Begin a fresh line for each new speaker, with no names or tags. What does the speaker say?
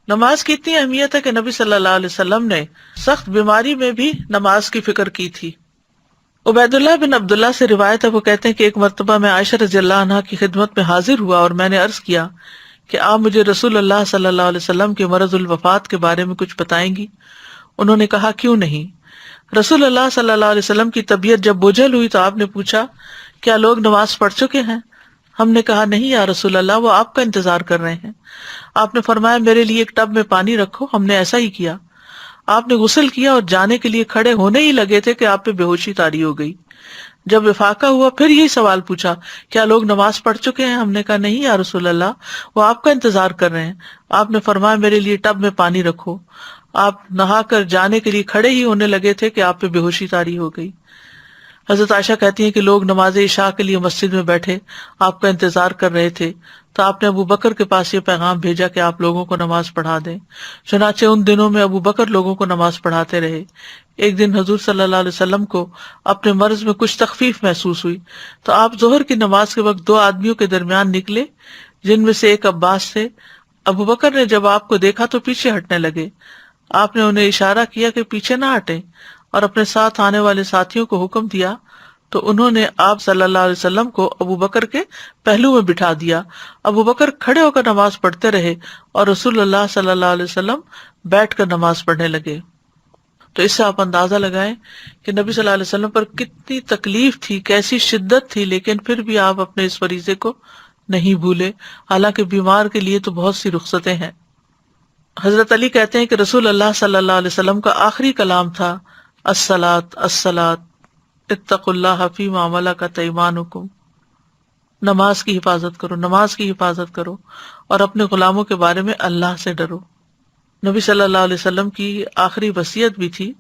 نماز کی اتنی اہمیت ہے کہ نبی صلی اللہ علیہ وسلم نے سخت بیماری میں بھی نماز کی فکر کی تھی۔ عبید اللہ بن عبداللہ سے روایت ہے، وہ کہتے ہیں کہ ایک مرتبہ میں عائشہ رضی اللہ عنہا کی خدمت میں حاضر ہوا اور میں نے عرض کیا کہ آپ مجھے رسول اللہ صلی اللہ علیہ وسلم کے مرض الوفات کے بارے میں کچھ بتائیں گی؟ انہوں نے کہا کیوں نہیں۔ رسول اللہ صلی اللہ علیہ وسلم کی طبیعت جب بجھل ہوئی تو آپ نے پوچھا کیا لوگ نماز پڑھ چکے ہیں؟ ہم نے کہا نہیں یا رسول اللہ، وہ آپ کا انتظار کر رہے ہیں۔ آپ نے فرمایا میرے لیے ایک ٹب میں پانی رکھو، ہم نے ایسا ہی کیا۔ آپ نے غسل کیا اور جانے کے لیے کھڑے ہونے ہی لگے تھے کہ آپ پہ بے ہوشی طاری ہو گئی۔ جب افاقہ ہوا پھر یہی سوال پوچھا کیا لوگ نماز پڑھ چکے ہیں؟ ہم نے کہا نہیں یا رسول اللہ، وہ آپ کا انتظار کر رہے ہیں۔ آپ نے فرمایا میرے لیے ٹب میں پانی رکھو۔ آپ نہا کر جانے کے لیے کھڑے ہی ہونے لگے تھے کہ آپ پہ بے ہوشی طاری ہو گئی۔ حضرت عائشہ کہتی ہیں کہ لوگ نماز عشاء کے لیے مسجد میں بیٹھے آپ کا انتظار کر رہے تھے تو آپ نے ابو بکر کے پاس یہ پیغام بھیجا کہ آپ لوگوں کو نماز پڑھا دیں۔ چنانچہ ان دنوں میں ابو بکر لوگوں کو نماز پڑھاتے رہے۔ ایک دن حضور صلی اللہ علیہ وسلم کو اپنے مرض میں کچھ تخفیف محسوس ہوئی تو آپ ظہر کی نماز کے وقت دو آدمیوں کے درمیان نکلے جن میں سے ایک عباس تھے۔ ابو بکر نے جب آپ کو دیکھا تو پیچھے ہٹنے لگے۔ آپ نے انہیں اشارہ کیا کہ پیچھے نہ ہٹیں اور اپنے ساتھ آنے والے ساتھیوں کو حکم دیا تو انہوں نے آپ صلی اللہ علیہ وسلم کو ابو بکر کے پہلو میں بٹھا دیا۔ ابو بکر کھڑے ہو کر نماز پڑھتے رہے اور رسول اللہ صلی اللہ علیہ وسلم بیٹھ کر نماز پڑھنے لگے۔ تو اس سے آپ اندازہ لگائیں کہ نبی صلی اللہ علیہ وسلم پر کتنی تکلیف تھی، کیسی شدت تھی، لیکن پھر بھی آپ اپنے اس فریضے کو نہیں بھولے، حالانکہ بیمار کے لیے تو بہت سی رخصتیں ہیں۔ حضرت علی کہتے ہیں کہ رسول اللہ صلی اللہ علیہ وسلم کا آخری کلام تھا الصلاۃ الصلاۃ اتقوا اللہ فیما ملکت ایمانکم، نماز کی حفاظت کرو، نماز کی حفاظت کرو اور اپنے غلاموں کے بارے میں اللہ سے ڈرو۔ نبی صلی اللہ علیہ وسلم کی آخری وصیت بھی تھی